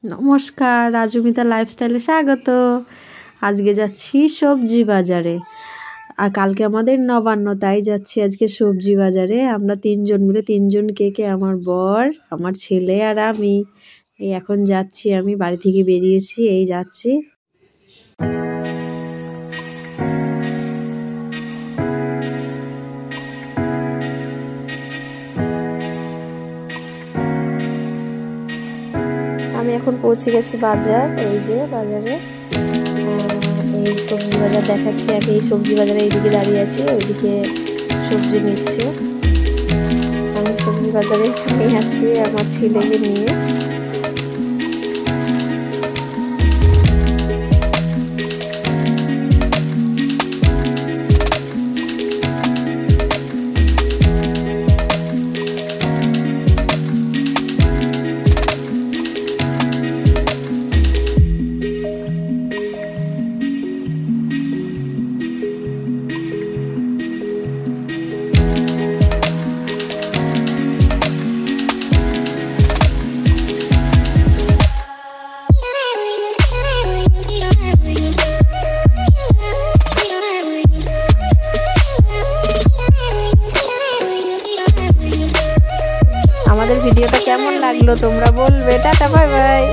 নমস্কার, রাজুমিতা লাইফস্টাইলে স্বাগত। আজকে যাচ্ছি সবজি বাজারে, আর কালকে আমাদের নবান্ন, তাই যাচ্ছি আজকে সবজি বাজারে। আমরা তিনজন মিলে, তিনজন কে আমার বর, আমার ছেলে আর আমি। এই এখন যাচ্ছি, আমি বাড়ি থেকে বেরিয়েছি, এই যাচ্ছি। আমি এখন পৌঁছে গেছি বাজার। এই যে বাজারে, এই সবজি বাজার দেখাচ্ছি। আমি এই সবজি বাজারে এইদিকে দাঁড়িয়ে আছি, ওইদিকে সবজি নিচ্ছে। আমি সবজি বাজারে আছি আমার ছেলেকে নিয়ে। আমাদের ভিডিওটা কেমন লাগলো তোমরা বলবে। Tata, bye bye.